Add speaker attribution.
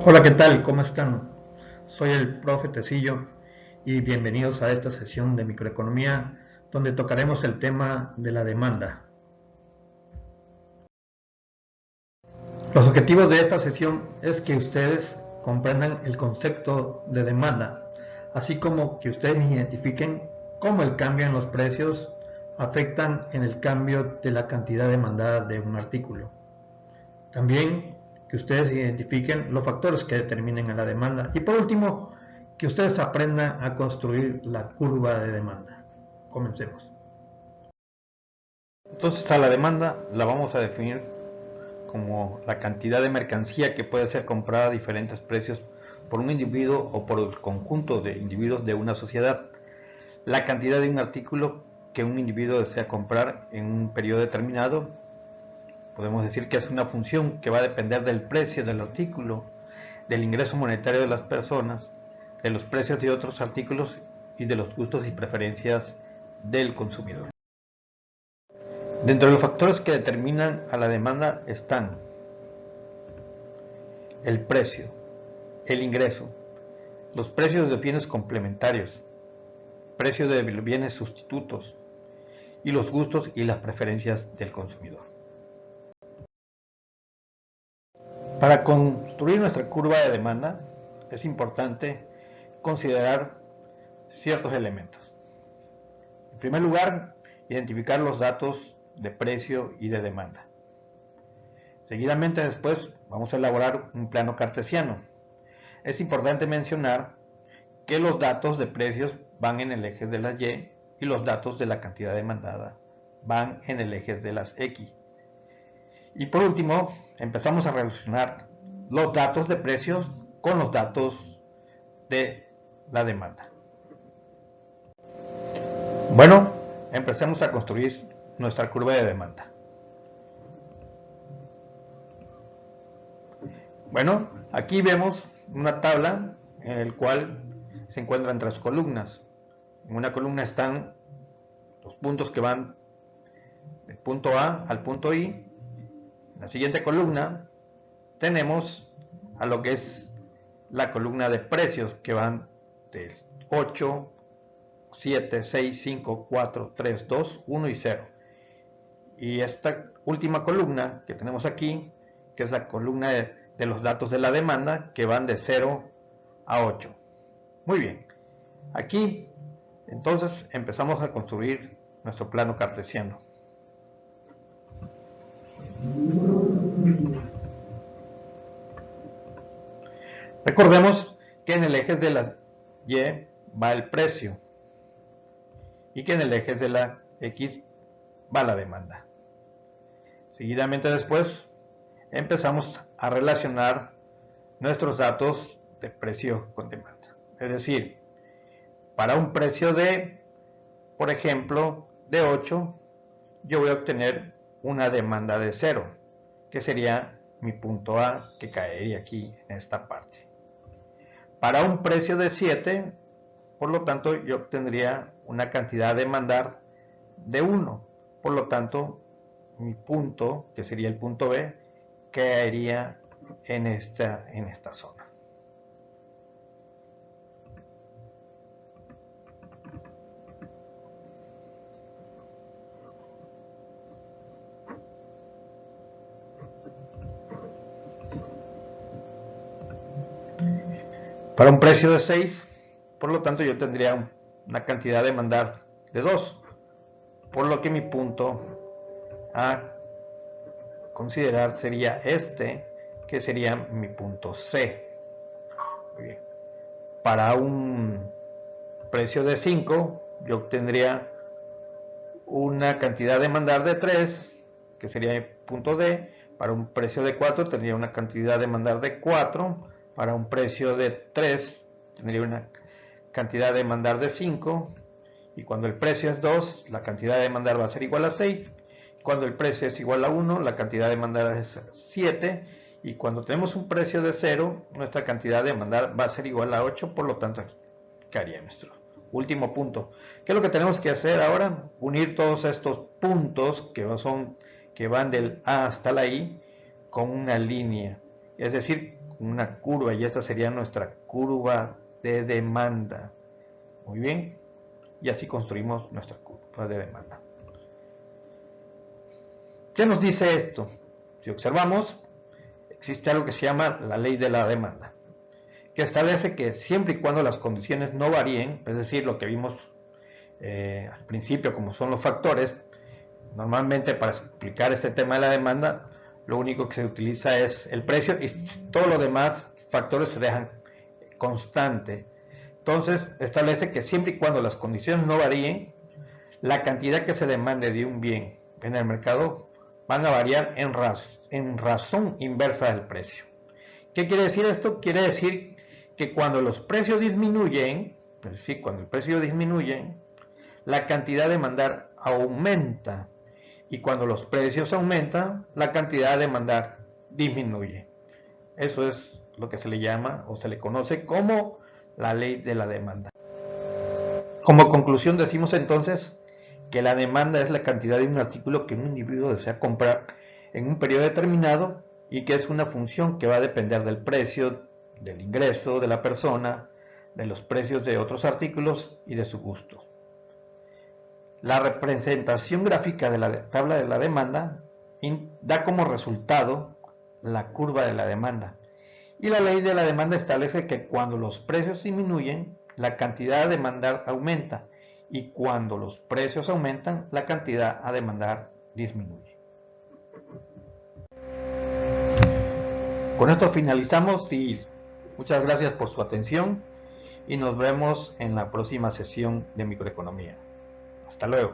Speaker 1: Hola, ¿qué tal? ¿Cómo están? Soy el profe Tecillo y bienvenidos a esta sesión de microeconomía donde tocaremos el tema de la demanda. Los objetivos de esta sesión es que ustedes comprendan el concepto de demanda, así como que ustedes identifiquen cómo el cambio en los precios afectan en el cambio de la cantidad demandada de un artículo. También que ustedes identifiquen los factores que determinen a la demanda. Y por último, que ustedes aprendan a construir la curva de demanda. Comencemos. Entonces a la demanda la vamos a definir como la cantidad de mercancía que puede ser comprada a diferentes precios por un individuo o por el conjunto de individuos de una sociedad. La cantidad de un artículo que un individuo desea comprar en un periodo determinado. Podemos decir que es una función que va a depender del precio del artículo, del ingreso monetario de las personas, de los precios de otros artículos y de los gustos y preferencias del consumidor. Dentro de los factores que determinan a la demanda están el precio, el ingreso, los precios de bienes complementarios, precios de bienes sustitutos y los gustos y las preferencias del consumidor. Para construir nuestra curva de demanda es importante considerar ciertos elementos. En primer lugar, identificar los datos de precio y de demanda. Seguidamente después vamos a elaborar un plano cartesiano. Es importante mencionar que los datos de precios van en el eje de las Y y los datos de la cantidad demandada van en el eje de las X. Y por último, empezamos a relacionar los datos de precios con los datos de la demanda. Bueno, empecemos a construir nuestra curva de demanda. Bueno, aquí vemos una tabla en la cual se encuentran tres columnas. En una columna están los puntos que van del punto A al punto I. En la siguiente columna tenemos a lo que es la columna de precios que van del 8, 7, 6, 5, 4, 3, 2, 1 y 0. Y esta última columna que tenemos aquí, que es la columna de los datos de la demanda, que van de 0 a 8. Muy bien. Aquí, entonces, empezamos a construir nuestro plano cartesiano. Recordemos que en el eje de la Y va el precio y que en el eje de la X va la demanda. Seguidamente después empezamos a relacionar nuestros datos de precio con demanda. Es decir, para un precio de, por ejemplo, de 8, yo voy a obtener una demanda de 0, que sería mi punto A, que caería aquí en esta parte. Para un precio de 7, por lo tanto, yo obtendría una cantidad a demandar de 1. Por lo tanto, mi punto, que sería el punto B, caería en esta zona. Para un precio de 6, por lo tanto, yo tendría una cantidad a demandar de 2, por lo que mi punto a considerar sería este, que sería mi punto C. Muy bien. Para un precio de 5, yo obtendría una cantidad de demandar de 3, que sería mi punto D. Para un precio de 4 tendría una cantidad de demandar de 4. Para un precio de 3 tendría una cantidad de demandar de 5. Y cuando el precio es 2, la cantidad de demandar va a ser igual a 6. Cuando el precio es igual a 1, la cantidad de demandar es 7. Y cuando tenemos un precio de 0, nuestra cantidad de demandar va a ser igual a 8. Por lo tanto, aquí quedaría nuestro último punto. ¿Qué es lo que tenemos que hacer ahora? Unir todos estos puntos que van del A hasta la I con una línea es decir, una curva, y esta sería nuestra curva de demanda. Muy bien, y así construimos nuestra curva de demanda. ¿Qué nos dice esto? Si observamos, existe algo que se llama la ley de la demanda, que establece que siempre y cuando las condiciones no varíen, es decir, lo que vimos al principio como son los factores, normalmente para explicar este tema de la demanda, lo único que se utiliza es el precio y todos los demás factores se dejan constante. Entonces establece que siempre y cuando las condiciones no varíen, la cantidad que se demande de un bien en el mercado van a variar en razón inversa del precio. ¿Qué quiere decir esto? Quiere decir que cuando los precios disminuyen, es decir, cuando el precio disminuye, la cantidad de demandar aumenta, y cuando los precios aumentan, la cantidad de demandar disminuye. Eso es lo que se le llama o se le conoce como la ley de la demanda. Como conclusión decimos entonces que la demanda es la cantidad de un artículo que un individuo desea comprar en un periodo determinado y que es una función que va a depender del precio, del ingreso de la persona, de los precios de otros artículos y de su gusto. La representación gráfica de la tabla de la demanda da como resultado la curva de la demanda. Y la ley de la demanda establece que cuando los precios disminuyen, la cantidad a demandar aumenta, y cuando los precios aumentan, la cantidad a demandar disminuye. Con esto finalizamos y muchas gracias por su atención y nos vemos en la próxima sesión de microeconomía. Hasta luego.